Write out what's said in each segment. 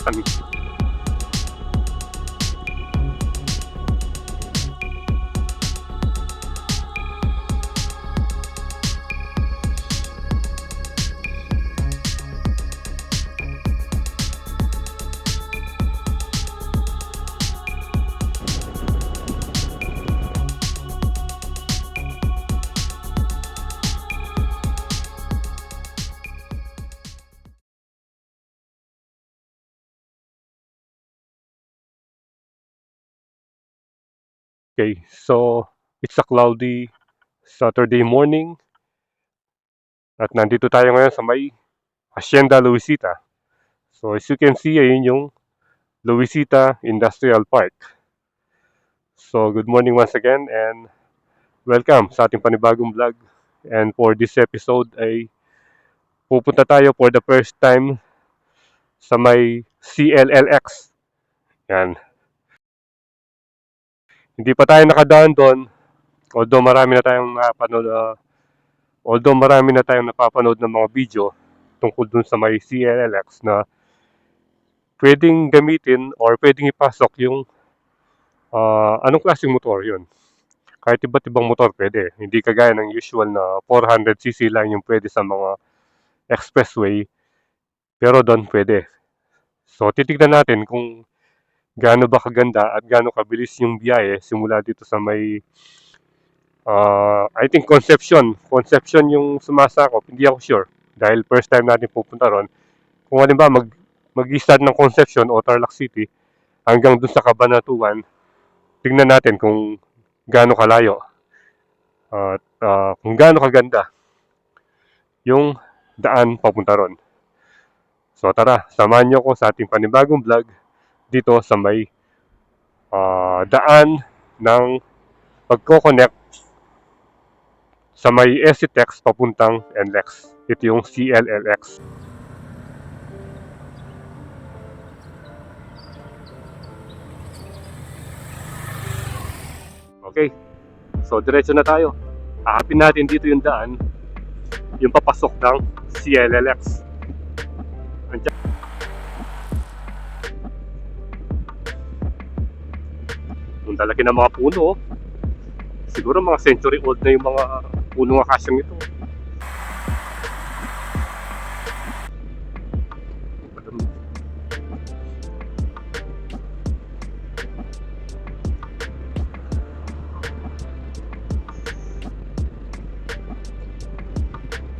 Ano? Okay, so it's a cloudy Saturday morning at nandito tayo ngayon sa may Hacienda Luisita. So as you can see, ayun yung Luisita Industrial Park. So good morning once again and welcome sa ating panibagong vlog. And for this episode ay pupunta tayo for the first time sa may CLLX. Yan. Hindi pa tayo nakadaan doon, although marami na tayong napanood, napapanood ng mga video tungkol dun sa may CLLX na pwedeng gamitin or pwedeng ipasok yung anong klaseng motor yun. Kahit iba't ibang motor pwede. Hindi kagaya ng usual na 400cc lang yung pwede sa mga expressway. Pero doon pwede. So titignan natin kung gaano ba kaganda at gaano kabilis yung biyahe simula dito sa may I think Concepcion. Concepcion yung sumasakop. Hindi ako sure. Dahil first time natin pupunta ron. Kung halimbawa mag-start ng Concepcion o Tarlac City hanggang dun sa Cabanatuan, tingnan natin kung gaano kalayo at kung gaano kaganda yung daan papunta ron. So tara, samahan nyo ko sa ating panibagong vlog dito sa may daan ng pagko-connect sa may SCTEX papuntang NLEX. Ito yung CLLX. Okay, so diretso na tayo. Hahanapin natin dito yung daan, yung papasok ng CLLX. Andiyan. Ang lalaki ng mga puno. Siguro mga century old na yung mga punong akasyang ito.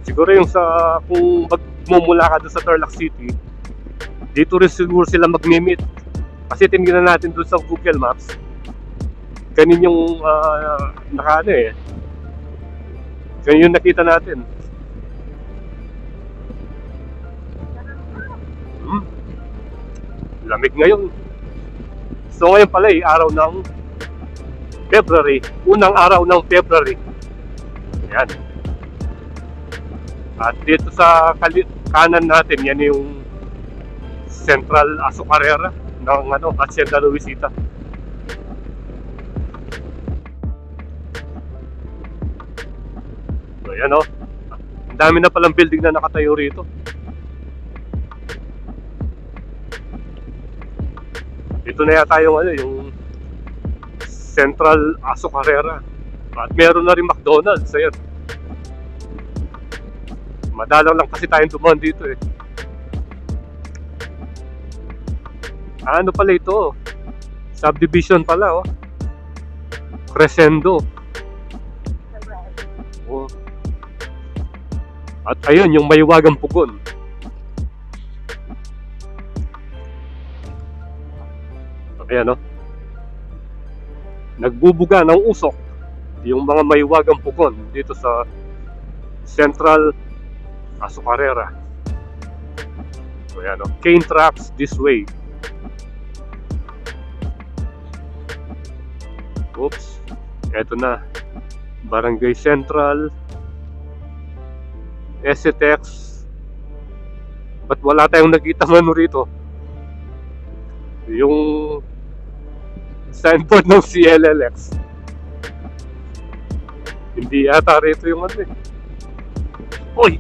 Siguro yung kung magmumula ka doon sa Tarlac City, dito rin siguro sila mag-meet. Kasi tingnan natin doon sa Google Maps, ganun yung ganun yung nakita natin. Lamig ngayon. So ngayon pala araw ng February, unang araw ng February. Ayan. At dito sa kanan natin, yan yung Central Azucarera ng Hacienda Luisita. So yan ang dami na palang building na nakatayo rito. Ito na yata yung Central Azucarera. At meron na rin McDonald's. Ayan. Madalang lang kasi tayong dumaan dito eh. Ano pala ito? Subdivision pala Crescendo. Oh. At ayun yung Maywagang Pugon. Ayan nagbubuga ng usok yung mga Maywagang Pugon dito sa Central Azucarera. So ayan cane tracks this way. Oops, eto na Barangay Central, SCTEX. Ba't wala tayong nakita rito? Yung signboard ng CLLX. Hindi ata rito yung Uy!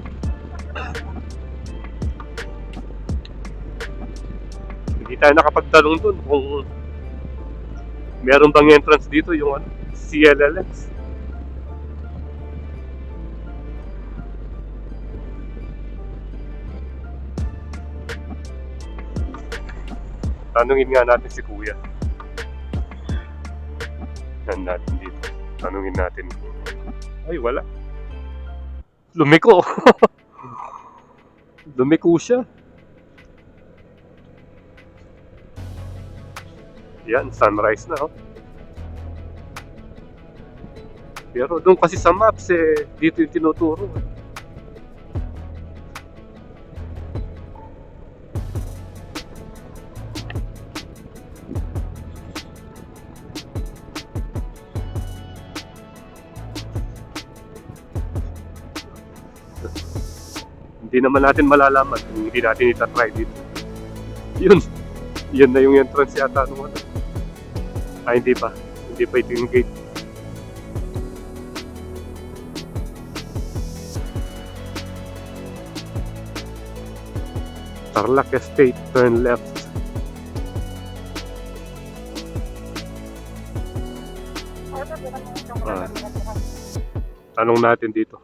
Hindi tayo nakapagtanong dun kung meron bang entrance dito yung ano, CLLX. Tanungin nga natin si Kuya. Yan natin dito. Tanungin natin. Ay, wala. Lumiko. Lumiko siya. Yan, sunrise na, oh. Pero doon kasi sa maps, dito yung tinuturo. Hindi naman natin malalaman kung hindi natin itatry dito. Yun na yung entrance yata nung ano. Ay, hindi pa. Hindi pa ito yung gate. Tarlac Estate, turn left. Tanong natin dito.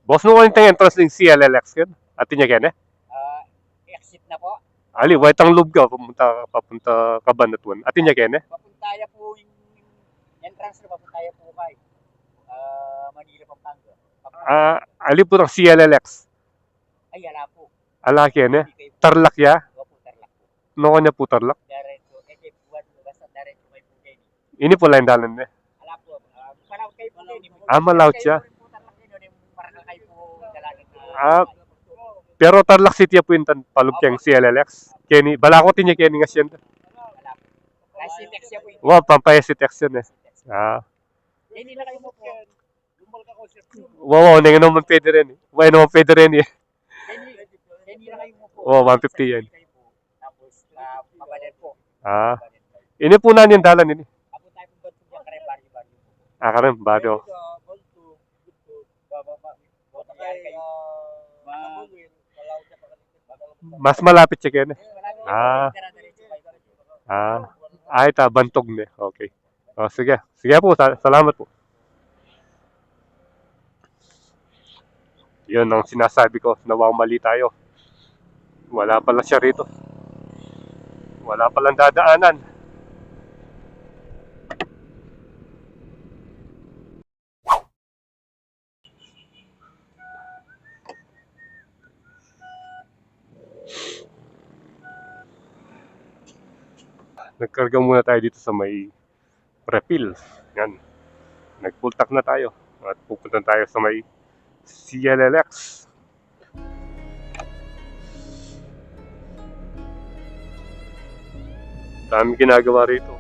Boss mo yung entrance ng CLLX yun? Atin niya kene? Exit na po. Ali, wait ang loob ka, papunta Cabanatuan. Atin niya kene? Papuntaya po yung entrance na papuntaya po kay Manila, Pampanga. Ali po ng CLLX. Ay, ala po. Ala kene? Tarlac ya? Opo, Tarlac po. No kanya po Tarlac? Diretso, basta diretso may Pugeni. Ini po lang dalan ne? Ala po, malaw kay Pugeni. Malaw siya. Ah, pero Tarlac City po yung palug kang CLLX. Keni, balako tinya keni nga siya. Wow, pampayasitex yun eh. Hindi na kayo mo po. Wow, hindi naman pwede rin eh. Why naman pwede rin eh. Hindi na kayo mo po. Wow, 150 yan. Tapos, mabalan po. Ini po na yung dalan ini. Ako tayo po ba ito yung kare-bari-bari? Karim, bado. Mas malapit siya kene. Ay, bantog ne. Okay. Sige. Sige po, salamat po. Yun ang sinasabi ko, nawang mali tayo. Wala pala siya rito. Wala palang dadaanan. Nagkarga muna tayo dito sa may refill. Yan. Nagpultak na tayo. At pupunta tayo sa may CLLX. Dami ginagawa rito.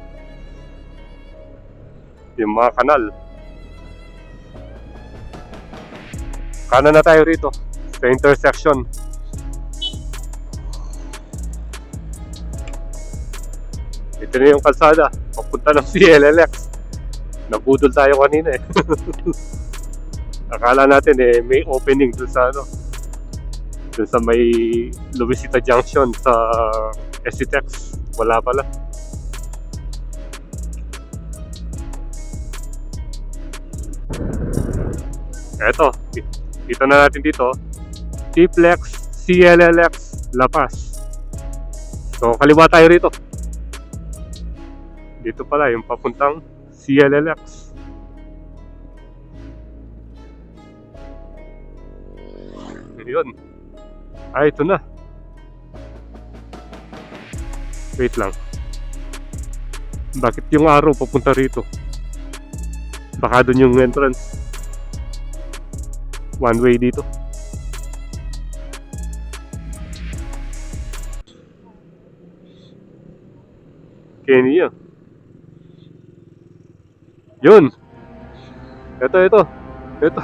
Yung mga kanal. Kanan na tayo rito. Sa intersection. Ito na yung kalsada. Papunta ng CLLX. Nabudol tayo kanina eh. Akala natin may opening dun sa ano. Dun sa may Luisita Junction sa SCTEX. Wala pala. Eto. Kita na natin dito. T-Flex CLLX La Paz. So kaliwa tayo rito. Dito pala yung papuntang CLLX. Yun. Ito na. Wait lang. Bakit yung araw papunta rito? Baka dun yung entrance. One way dito. Kenya. Yun. Ito.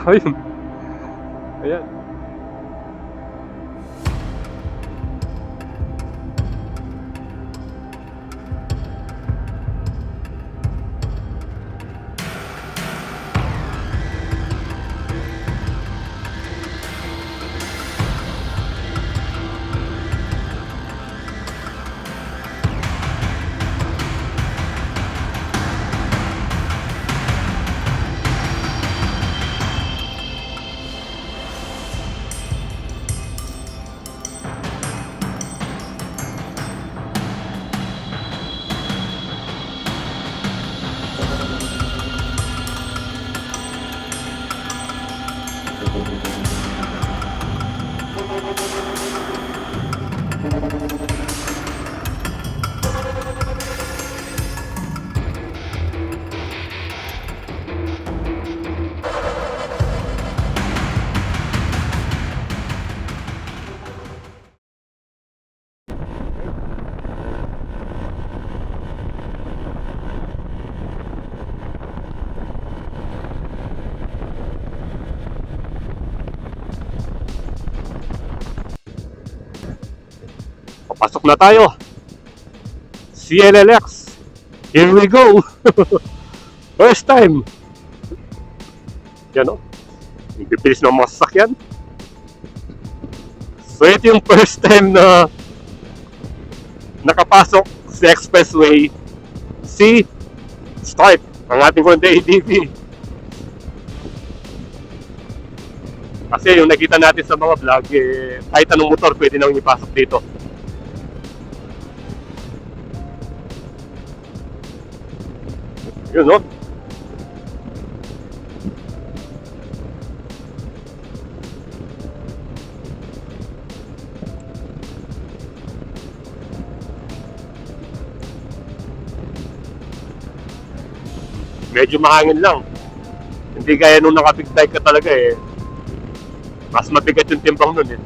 Ayun. Ayan. Pasok na tayo. CLLX. Here we go. First time. Yan o. Yung pipilis ng mga sasakyan. So ito yung first time na nakapasok sa expressway si Start, ang ating Honda ADV. Kasi yung nakita natin sa mga vlog, kahit anong motor pwede nang ipasok dito. Yun, no? Medyo mahangin lang. Hindi gaya nung nakabig bike ka talaga eh. Mas mabigat yung timbang nun eh.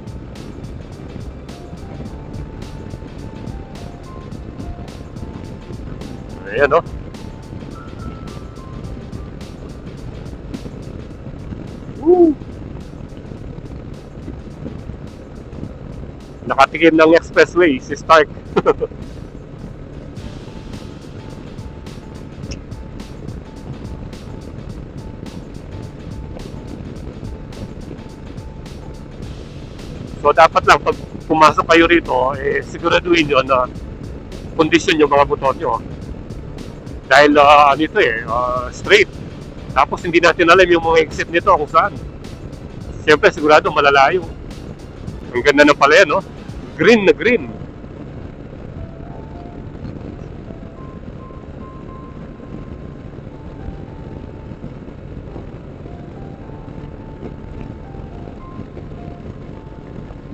Ayan, no? Woo! Nakatikim ng expressway si Stark. So dapat lang pag pumasok kayo rito, siguraduhin nyo na kondisyon yung mga motor nyo. Dahil ano ito straight. Tapos hindi natin alam yung mga exit nito kung saan. Siyempre sigurado malalayo. Ang ganda ng pala yan, no? Green na green.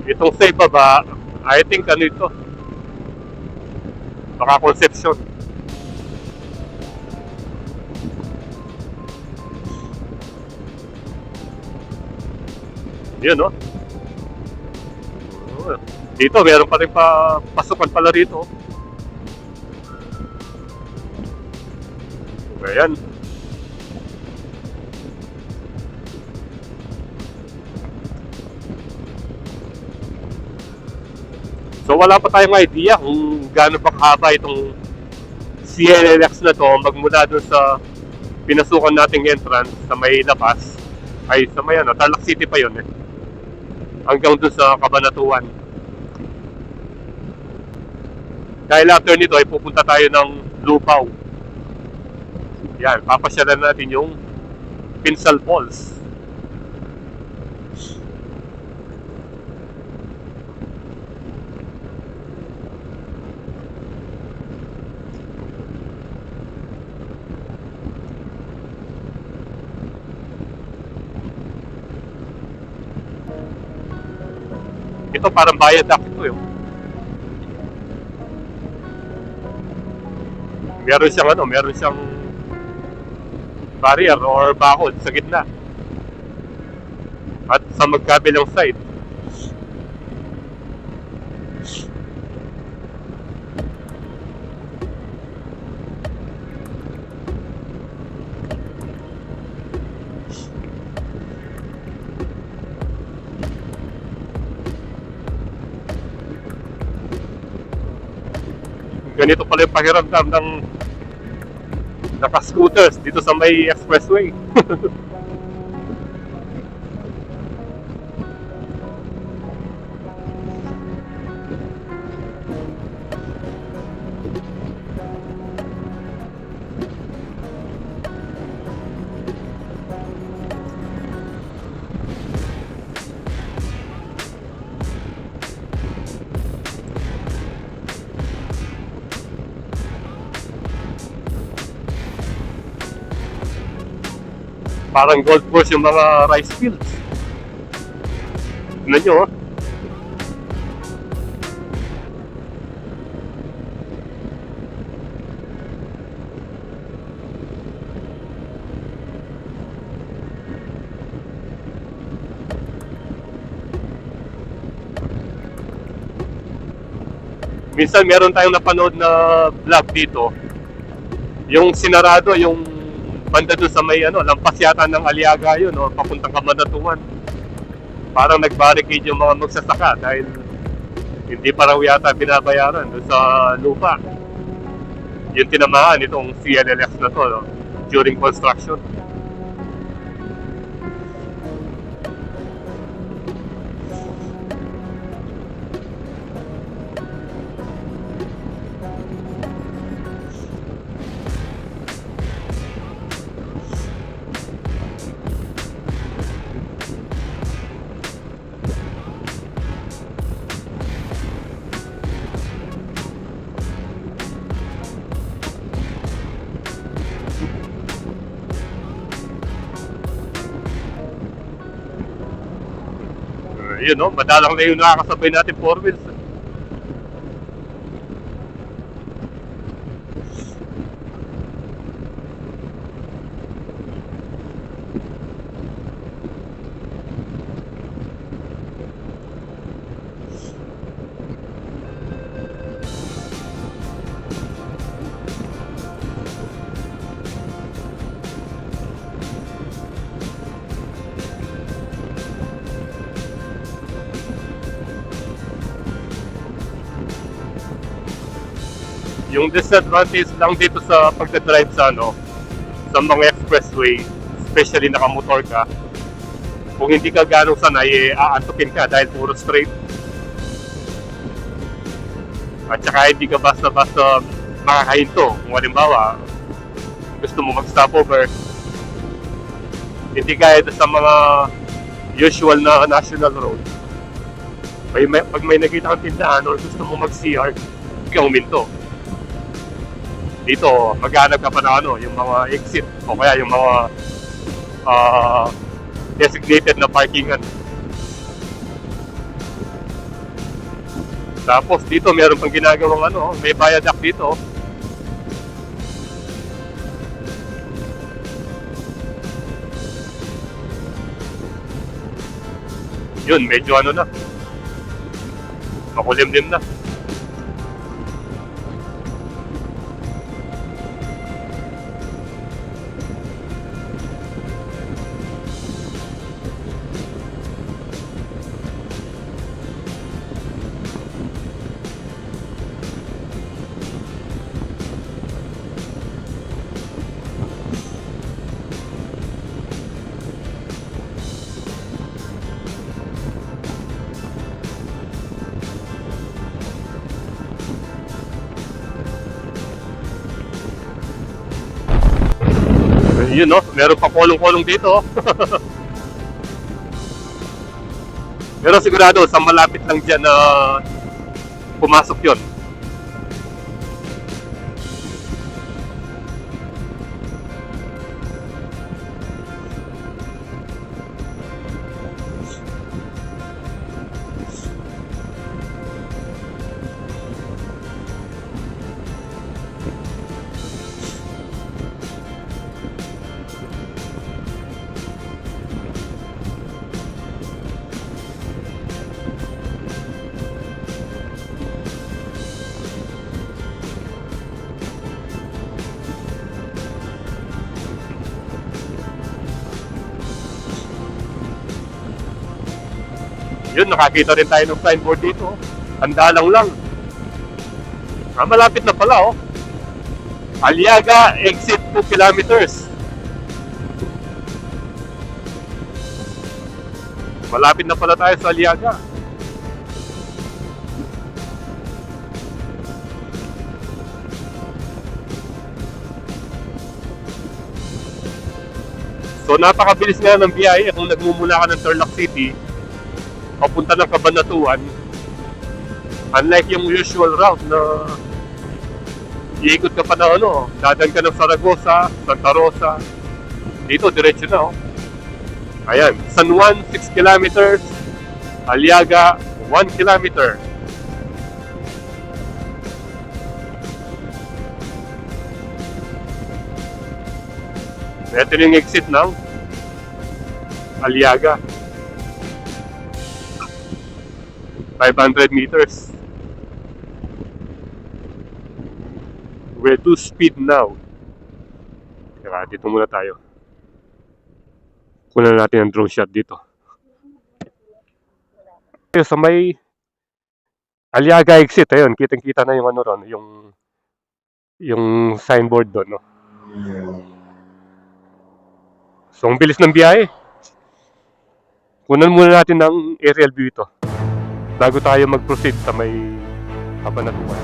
Itong sa ibaba, I think ano ito? Baka Concepcion. Yun, no? Dito, meron pa rin pasukan pala rito. Ayan. So wala pa tayong idea kung gaano pa kahaba itong CLLX na to magmula dun sa pinasukan nating entrance sa may labas ay sa may Tarlac City pa yun hanggang dun sa Cabanatuan. Dahil after nito ay pupunta tayo ng Lupao. Yan, papasyalan natin yung Pinsal Falls. Ito parang viaduct ito yun. Meron siyang barrier or bakod sa gitna. At sa magkabilang side. Ganito pala yung pakiramdam ng naka-scooters dito sa may expressway. Parang golf course yung mga rice fields. Tignan nyo, oh. Minsan meron tayong napanood na vlog dito. Yung sinarado, yung banda doon sa may lampas yata ng Aliaga yun, o papuntang Cabanatuan. Parang nag-barricade yung mga magsasaka dahil Hindi pa raw yata binabayaran doon sa lupa. Yung tinamaan itong CLLX na to, no? During construction. Yun, no? Madalang na yung nakakasabay natin 4 wheels. Yung disadvantage lang dito sa pagdadrive sa sa mga expressway, especially nakamotor ka, kung hindi ka ganong sanay, aantukin ka dahil puro straight. At saka hindi ka basta-basta makakahinto. Kung halimbawa, gusto mo mag-stopover, hindi kaya sa mga usual na national road. Pag may nakita kang tindahan or gusto mo mag-CR, hindi ka huminto. Dito, maghanap ka pa na yung mga exit o kaya yung mga designated na parkingan. Tapos dito, meron pang ginagawang may viaduct dito. Yun, medyo na. Makulimlim na. Yun, no? Meron pa kolong-kolong dito. Pero sigurado, sa malapit lang dyan na pumasok yun. Yun, nakakita rin tayo ng signboard dito. Andalang lang. Malapit na pala, Aliaga, exit 2 kilometers. Malapit na pala tayo sa Aliaga. So napakabilis nga ng biyahe kung nagmumula ka ng Tarlac City papunta ng Cabanatuan. Unlike yung usual route na iikot ka pa na dadan ka ng Zaragoza, Santa Rosa. Dito diretso na Ayan, San Juan 6 kilometers, Aliaga 1 kilometer. Ito yung exit ng Aliaga. 500 meters. We're 2 speed now. Teka, dito muna tayo. Kunan natin ang drone shot dito. Sa may Aliaga exit, ayun, kitang-kita na yung ano ron, yung signboard doon, no? So, ang bilis ng biyahe. Kunan muna natin ng aerial view ito bago tayo mag-proceed sa may Cabanatuan.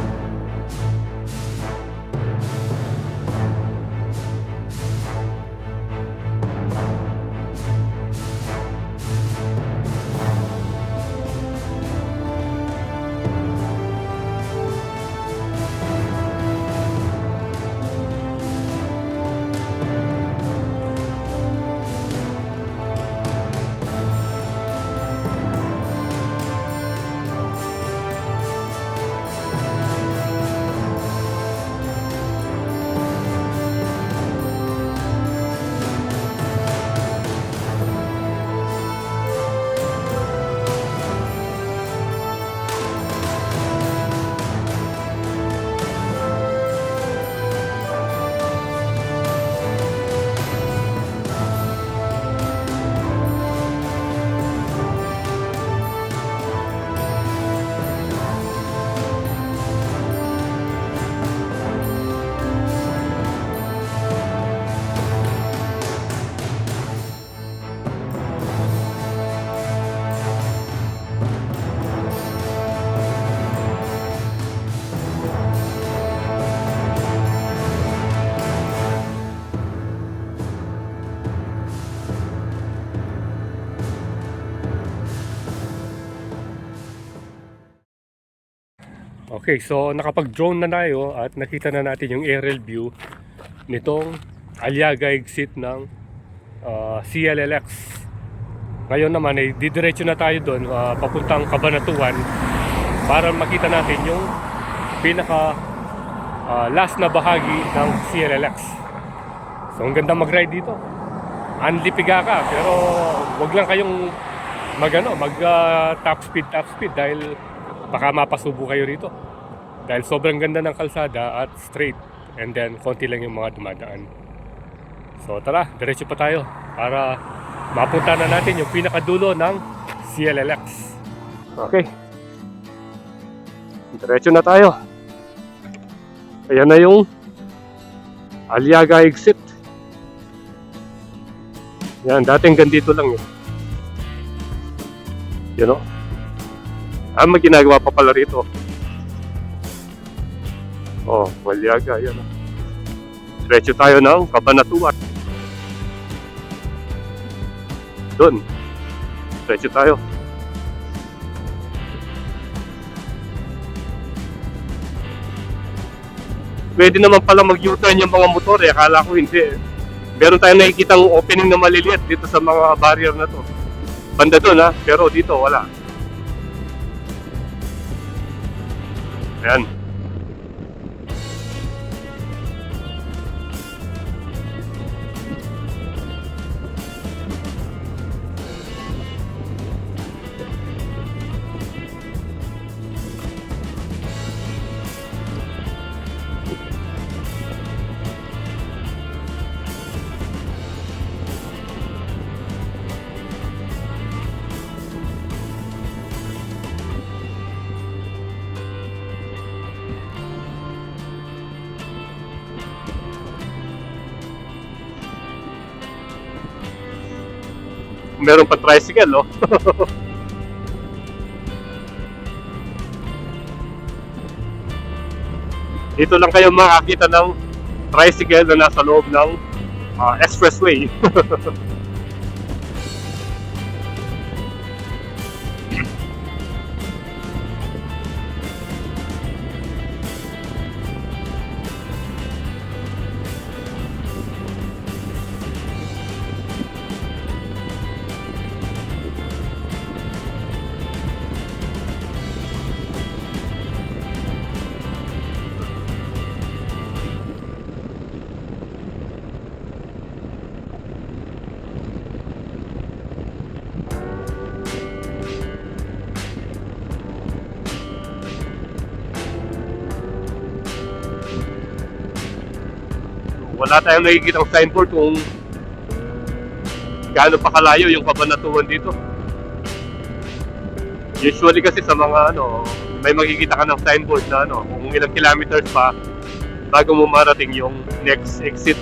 Okay, so nakapag-drone na tayo at nakita na natin yung aerial view nitong Aliaga exit ng CLLX. Ngayon naman ay didiretso na tayo doon papuntang Cabanatuan para makita natin yung pinaka last na bahagi ng CLLX. So ang ganda mag-ride dito. Anlipiga ka, pero wag lang kayong mag top speed dahil baka mapasubo kayo rito. Dahil sobrang ganda ng kalsada at straight, and then konti lang yung mga dumadaan. So tara, diretso pa tayo para mapunta na natin yung pinakadulo ng CLLX. Okay, diretso na tayo. Ayan na yung Aliaga exit. Yan, dating ganito lang yun. You know? May ginagawa pa pala rito. Oh, Aliaga, yan. Diretso tayo ng Cabanatuan. Doon. Diretso tayo. Pwede naman pala mag-U-turn yung mga motor eh. Akala ko hindi. Meron tayong nakikitang opening na maliliit dito sa mga barrier na to. Banda doon ha, pero dito wala. Ayan. Meron pa tricycle, no? Dito lang kayo makakita ng tricycle na nasa loob ng expressway. Wala tayong nakikitang signboard kung gaano pa kalayo yung Cabanatuan dito. Usually kasi sa mga may makikita ka ng signboard na ano, kung ilang kilometers pa bago mo marating yung next exit.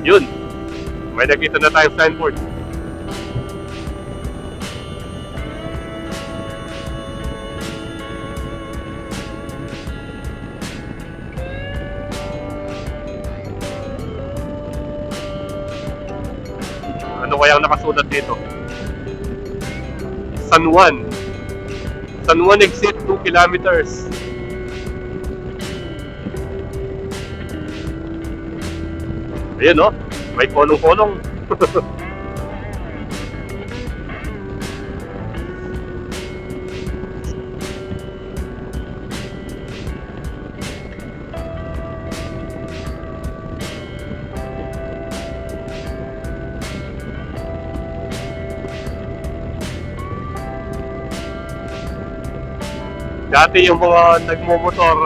Yun, may nakita na tayong signboard. Ano kayang nakasulat dito? San Juan. San Juan exit 2 kilometers. Ayan o, may kolong-kolong. Dati yung mga nagmumotor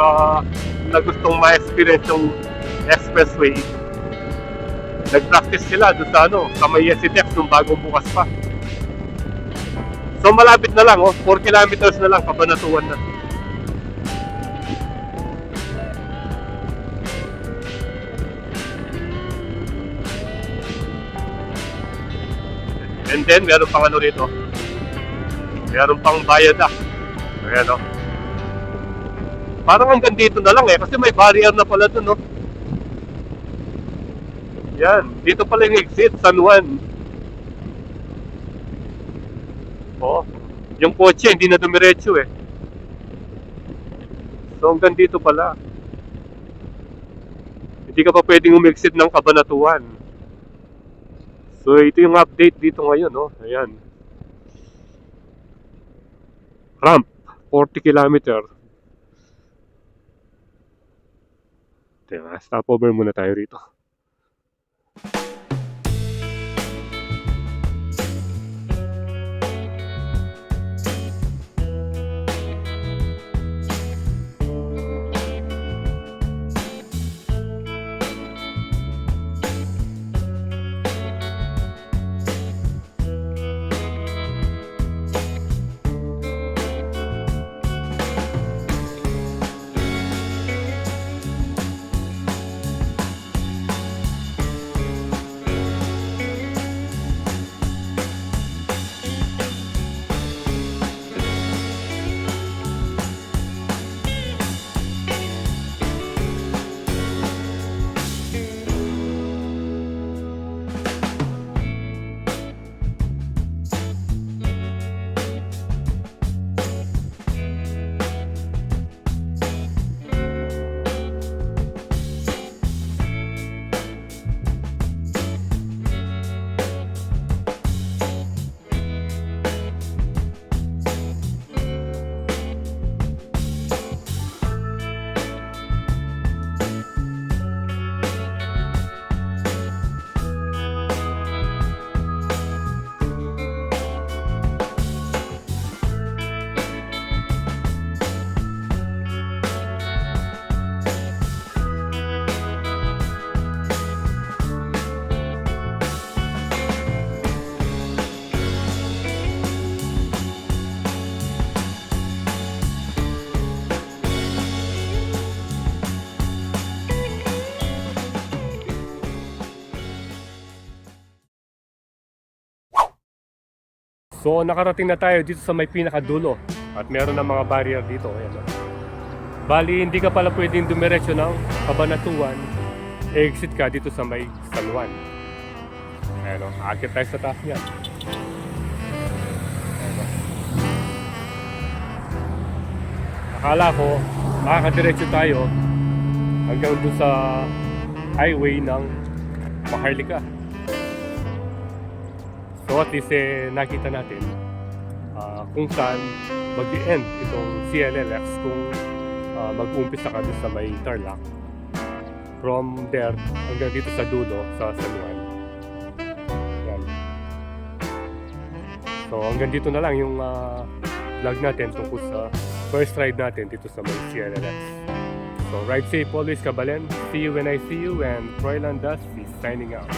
na gustong ma-experience yung expressway, nag-practice sila doon sa ano, sa may SCTEX nung bagong bukas pa. So malapit na lang, 4 kilometers na lang, Cabanatuan na. And then meron pang ano rito, meron pang viaduct. Ayan o. Parang hanggang dito na lang kasi may barrier na pala dun, no? Yan, dito pala yung exit, San Juan. Oh, yung kotse hindi na dumiretso So hanggang dito pala. Hindi ka pa pwedeng umexit ng Cabanatuan. So ito yung update dito ngayon, no? Ayan. Ramp, 40 kilometer. Diba? Stopover muna tayo rito. So nakarating na tayo dito sa may pinakadulo at meron ng mga barrier dito. Ayan. Bali, hindi ka pala pwedeng dumiretso ng Cabanatuan. Exit ka dito sa may San Juan. Ayan o, aakit tayo sa taas niya. Akala ko makakadiretso tayo hanggang doon sa highway ng Maharlika. So at least nakita natin kung saan mag-end itong CLLX kung mag-uumpisa ka doon sa may Tarlac. From there hanggang dito sa dulo sa San Juan. Yan. So hanggang dito na lang yung vlog natin tungkol sa first ride natin dito sa may CLLS. So ride safe always, Kabalen. See you when I see you, and Troyland Dust is signing out.